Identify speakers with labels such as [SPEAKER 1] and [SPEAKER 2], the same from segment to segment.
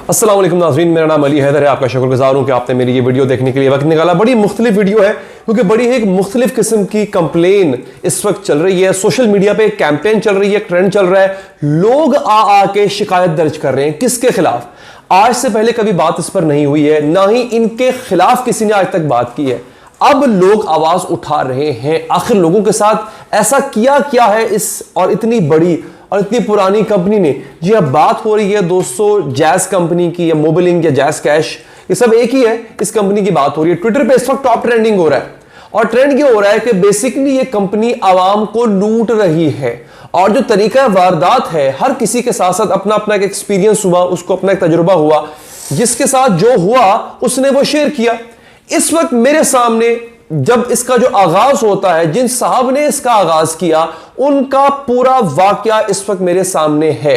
[SPEAKER 1] अस्सलाम वालेकुम नाज़रीन, मेरा नाम अली हैदर है। आपका शुक्रगुज़ार हूँ कि आपने मेरी ये वीडियो देखने के लिए वक्त निकाला। बड़ी मुख्तलिफ वीडियो है क्योंकि बड़ी एक मुख्तलिफ किस्म की कंप्लेन इस वक्त चल रही है। सोशल मीडिया पे एक कैंपेन चल रही है, एक ट्रेंड चल रहा है, लोग आ के शिकायत दर्ज कर रहे हैं। किसके खिलाफ? आज से पहले कभी बात इस पर नहीं हुई है, ना ही इनके खिलाफ किसी ने आज तक बात की है। अब लोग आवाज उठा रहे हैं। आखिर लोगों के साथ ऐसा क्या है इस और इतनी बड़ी और इतनी पुरानी कंपनी ने? जी अब बात हो रही है दोस्तों जैज कंपनी की, या मोबिलिंक या जैज कैश, ये सब एक ही है। इस कंपनी की बात हो रही है। ट्विटर पे इस वक्त टॉप ट्रेंडिंग हो रहा है और ट्रेंड क्या हो रहा है कि बेसिकली ये कंपनी आवाम को लूट रही है। और जो तरीका वारदात है, हर किसी के साथ साथ अपना अपना एक एक्सपीरियंस हुआ, उसको अपना एक तजुर्बा हुआ, जिसके साथ जो हुआ उसने वो शेयर किया। इस वक्त मेरे सामने जब इसका जो आगाज होता है, जिन साहब ने इसका आगाज किया उनका पूरा वाकया इस वक्त मेरे सामने है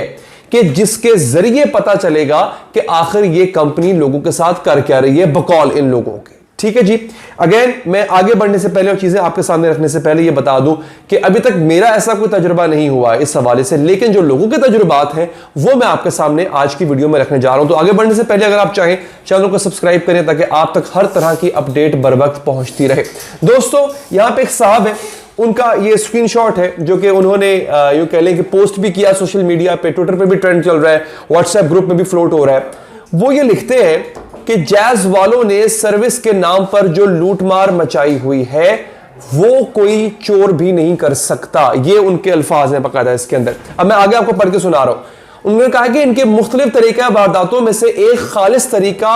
[SPEAKER 1] कि जिसके जरिए पता चलेगा कि आखिर ये कंपनी लोगों के साथ कर क्या रही है बकौल इन लोगों के। ठीक है जी। अगेन मैं आगे बढ़ने से पहले और चीजें आपके सामने रखने से पहले ये बता दूं कि अभी तक मेरा ऐसा कोई तजुर्बा नहीं हुआ इस हवाले से, लेकिन जो लोगों के तजुर्बात हैं वो मैं आपके सामने आज की वीडियो में रखने जा रहा हूं। तो आगे बढ़ने से पहले अगर आप चाहें चैनल को सब्सक्राइब करें ताकि आप तक हर तरह की अपडेट बर वक्त पहुंचती रहे। दोस्तों यहां पर एक साहब है, उनका ये स्क्रीनशॉट है जो कि उन्होंने यूं कह लें कि पोस्ट भी किया सोशल मीडिया पे, ट्विटर पे भी ट्रेंड चल रहा है, व्हाट्सएप ग्रुप में भी फ्लोट हो रहा है। वो ये लिखते हैं कि जैज वालों ने सर्विस के नाम पर जो लूटमार मचाई हुई है वो कोई चोर भी नहीं कर सकता। ये उनके अल्फाज हैं बकायदा इसके अंदर। अब मैं आगे आपको पढ़ के सुना रहा हूं। उन्होंने कहा कि इनके मुख्तलिफ तरीका वारदातों में से एक खालिस तरीका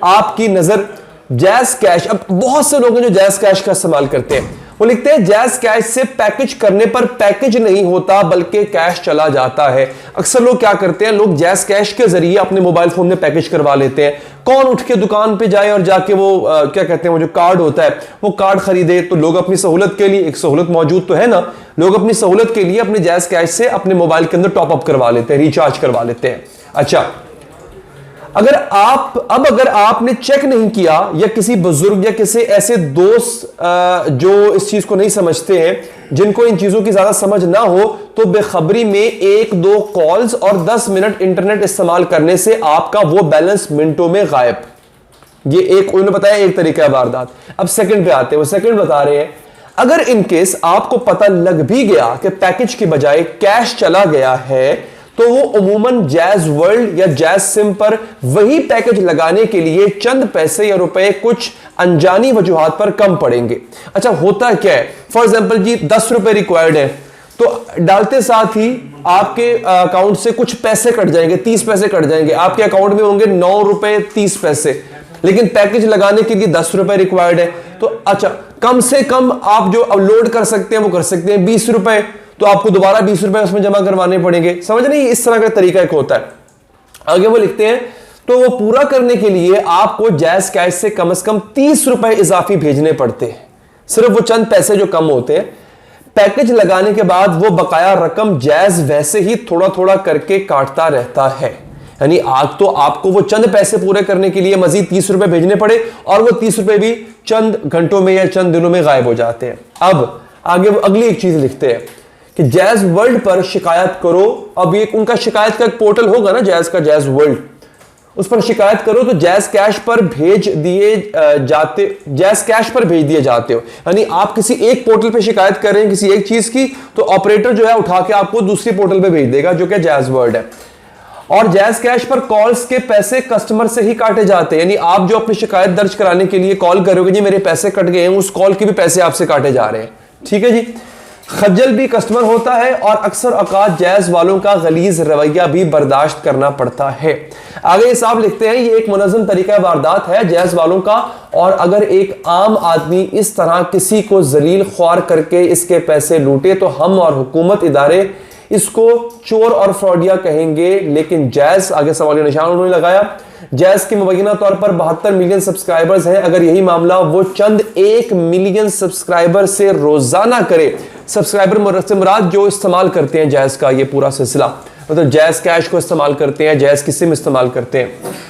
[SPEAKER 1] आपकी नजर जैज कैश। अब बहुत से लोग हैं जो जैज कैश का इस्तेमाल करते हैं। वो लिखते हैं जैज कैश से पैकेज करने पर पैकेज नहीं होता बल्कि कैश चला जाता है। अक्सर लोग क्या करते हैं, लोग जैज कैश के जरिए अपने मोबाइल फोन में पैकेज करवा लेते हैं। कौन उठ के दुकान पे जाए और जाके वो क्या कहते हैं, वो जो कार्ड होता है वो कार्ड खरीदे? तो लोग अपनी सहूलत के लिए, एक सहूलत मौजूद तो है ना, लोग अपनी सहूलत के लिए अपने जैज कैश से अपने मोबाइल के अंदर टॉप अप करवा लेते हैं, रिचार्ज करवा लेते हैं। अच्छा, अगर आपने चेक नहीं किया या किसी बुजुर्ग या किसी ऐसे दोस्त जो इस चीज को नहीं समझते हैं, जिनको इन चीजों की ज्यादा समझ ना हो, तो बेखबरी में 1-2 कॉल्स और 10 मिनट इंटरनेट इस्तेमाल करने से आपका वो बैलेंस मिनटों में गायब। ये एक उन्होंने बताया एक तरीका है वारदात। अब सेकंड पे आते हैं। वो सेकंड बता रहे हैं अगर इनकेस आपको पता लग भी गया कि पैकेज की बजाय कैश चला गया है तो वो उमूमन जैज वर्ल्ड या जैज सिम पर वही पैकेज लगाने के लिए चंद पैसे या रुपए कुछ अनजानी वजूहात पर कम पड़ेंगे। अच्छा, होता क्या है, फॉर एग्जांपल जी 10 रुपए रिक्वायर्ड है तो डालते साथ ही आपके अकाउंट से कुछ पैसे कट जाएंगे, 30 पैसे कट जाएंगे। आपके अकाउंट में होंगे 9 रुपए 30 पैसे, लेकिन पैकेज लगाने के लिए 10 रुपए रिक्वायर्ड है। तो अच्छा, कम से कम आप जो अपलोड कर सकते हैं वो कर सकते हैं 20 रुपए, तो आपको दोबारा 20 रुपए उसमें जमा करवाने पड़ेंगे। समझ नहीं, इस तरह का तरीका एक होता है। आगे वो लिखते हैं तो वो पूरा करने के लिए आपको जैज कैश से कम 30 रुपए इजाफी भेजने पड़ते हैं, सिर्फ वो चंद पैसे जो कम होते हैं। पैकेज लगाने के बाद वो बकाया रकम जैज वैसे ही थोड़ा थोड़ा करके काटता रहता है। यानी आज तो आपको वो चंद पैसे पूरे करने के लिए मजीद 30 रुपए भेजने पड़े और वो 30 रुपए भी चंद घंटों में या चंद दिनों में गायब हो जाते हैं। अब आगे वो अगली एक चीज लिखते हैं कि जैज वर्ल्ड पर शिकायत करो। अब ये उनका शिकायत का एक पोर्टल होगा ना जैज का, जैज वर्ल्ड, उस पर शिकायत करो तो जैज कैश पर भेज दिए जाते हो। यानी आप किसी एक पोर्टल पे शिकायत कर रहे हैं किसी एक चीज की, तो ऑपरेटर जो है उठा के आपको दूसरी पोर्टल पे भेज देगा जो कि जैज वर्ल्ड है। और जैज कैश पर कॉल्स के पैसे कस्टमर से ही काटे जाते हैं। यानी आप जो अपनी शिकायत दर्ज कराने के लिए कॉल करोगे, जी मेरे पैसे कट गए हैं, उस कॉल के भी पैसे आपसे काटे जा रहे हैं। ठीक है जी। खज्जल भी कस्टमर होता है और अक्सर औकात जैज वालों का गलीज रवैया भी बर्दाश्त करना पड़ता है। आगे साहब लिखते हैं ये एक मुनज़्ज़म तरीका वारदात है जैज वालों का, और अगर एक आम आदमी इस तरह किसी को जलील ख्वार करके इसके पैसे लूटे तो हम और हुकूमत इदारे इसको चोर और फ्रॉडिया कहेंगे। लेकिन जैज, आगे सवाल निशान उन्होंने लगाया, जैज के मुबैना तौर पर 72 मिलियन सब्सक्राइबर्स हैं। अगर यही मामला वो चंद 1 मिलियन सब्सक्राइबर से रोजाना करे, सब्सक्राइबर से मुराद जो इस्तेमाल करते हैं जैज का ये पूरा सिलसिला, मतलब जैज कैश को इस्तेमाल करते हैं, जैज की सिम इस्तेमाल करते हैं।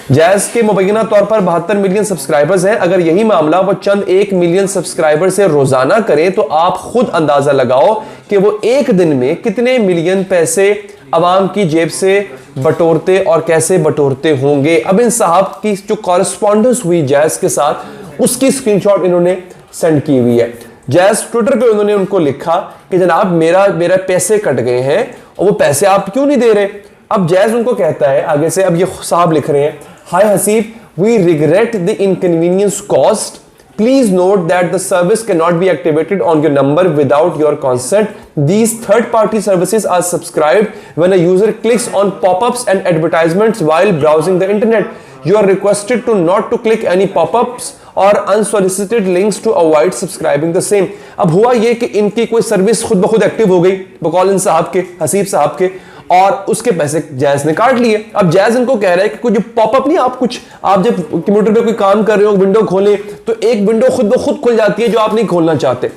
[SPEAKER 1] जैज के मुबैना तौर पर 72 मिलियन सब्सक्राइबर्स हैं। अगर यही मामला वो चंद 1 मिलियन सब्सक्राइबर से रोजाना करें तो आप खुद अंदाजा लगाओ कि वो एक दिन में कितने मिलियन पैसे आवाम की जेब से बटोरते और कैसे बटोरते होंगे। अब इन साहब की जो कॉरेस्पॉन्डेंस हुई जैज़ के साथ, उसकी स्क्रीनशॉट इन्होंने सेंड की हुई है। जैज़ ट्विटर पे उन्होंने उनको लिखा कि जनाब मेरा पैसे कट गए हैं और वो पैसे आप क्यों नहीं दे रहे। अब जैज़ उनको कहता है आगे से, अब ये साहब लिख रहे हैं, hi Haseeb, we regret the inconvenience caused, please note that the service cannot be activated on your number without your consent. These third-party services are subscribed when a user clicks on pop-ups and advertisements while browsing the internet. You are requested to not to click any pop-ups or unsolicited links to avoid subscribing the same. अब हुआ ये कि इनकी कोई service खुद ब खुद active हो गई बकौल इन साहब के, हसीब साहब के, और उसके पैसे जैज़ ने काट लिए। अब जैज़ इनको कह रहा है कि कुछ पॉपअप नहीं, आप जब कंप्यूटर पे कोई काम कर रहे हो, विंडो खोलें तो एक विंडो खुद ब खुद खुल जाती है जो आप नहीं खोलना चाहते,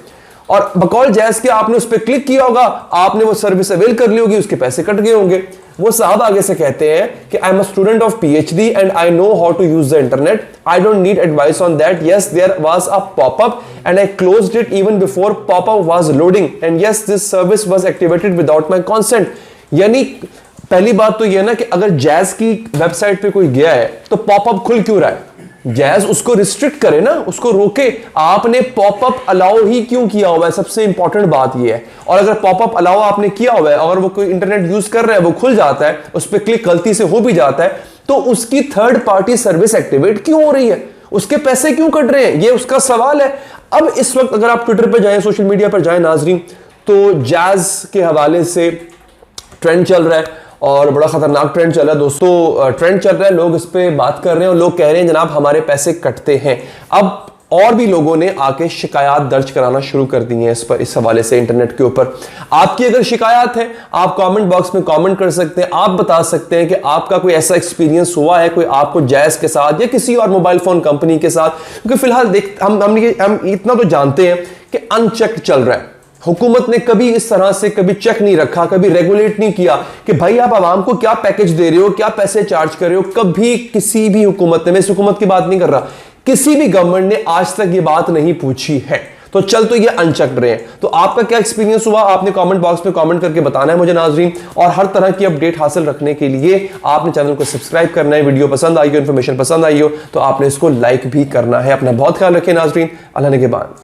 [SPEAKER 1] और बकौल जैज़ के आपने उस पर क्लिक किया होगा, आपने वो सर्विस अवेल कर ली होगी, उसके पैसे कट गए होंगे। वो साहब आगे से कहते हैं कि I am a student of PhD and I know how to use the internet, I don't need advice on that, yes there was a popup and I closed it even before popup was loading and yes this service was activated without my consent. यानी पहली बात तो यह ना कि अगर jazz की website पे कोई गया है तो पॉपअप खुल क्यों रहा है, जैज़ उसको रिस्ट्रिक्ट करे ना, उसको रोके। आपने पॉपअप अलाउ ही क्यों किया हुआ है, सबसे इंपॉर्टेंट बात यह है। और अगर पॉपअप अलाउ आपने किया हुआ है, अगर वो कोई इंटरनेट यूज कर रहा है, वो खुल जाता है, उस पर क्लिक गलती से हो भी जाता है, तो उसकी थर्ड पार्टी सर्विस एक्टिवेट क्यों हो रही है, उसके पैसे क्यों कट रहे हैं, ये उसका सवाल है। अब इस वक्त अगर आप ट्विटर पर जाएं, सोशल मीडिया पर जाएं नाजरीन, तो जैज़ के हवाले से ट्रेंड चल रहा है और बड़ा खतरनाक ट्रेंड चल रहा है दोस्तों। ट्रेंड चल रहा है, लोग इस पे बात कर रहे हैं और लोग कह रहे हैं जनाब हमारे पैसे कटते हैं। अब और भी लोगों ने आके शिकायत दर्ज कराना शुरू कर दी है इस हवाले से इंटरनेट के ऊपर। आपकी अगर शिकायत है, आप कमेंट बॉक्स में कमेंट कर सकते हैं, आप बता सकते हैं कि आपका कोई ऐसा एक्सपीरियंस हुआ है कोई आपको जैज़ के साथ या किसी और मोबाइल फोन कंपनी के साथ, क्योंकि फिलहाल हम इतना तो जानते हैं कि अनचेक्ड चल रहा है। हुकूमत ने कभी इस तरह से कभी चेक नहीं रखा, कभी रेगुलेट नहीं किया कि भाई आप आवाम को क्या पैकेज दे रहे हो, क्या पैसे चार्ज कर रहे हो। कभी किसी भी हुकूमत ने, मैं इस हुकूमत की बात नहीं कर रहा, किसी भी गवर्नमेंट ने आज तक ये बात नहीं पूछी है। तो चल तो ये अनचेक्ड रहे हैं। तो आपका क्या एक्सपीरियंस हुआ, आपने कमेंट बॉक्स में कमेंट करके बताना है मुझे नाजरीन। और हर तरह की अपडेट हासिल रखने के लिए आपने चैनल को सब्सक्राइब करना है। वीडियो पसंद आई हो, इन्फॉर्मेशन पसंद आई हो तो आपने इसको लाइक भी करना है। अपना बहुत ख्याल रखें नाजरीन, अल्लाह ने के बाद।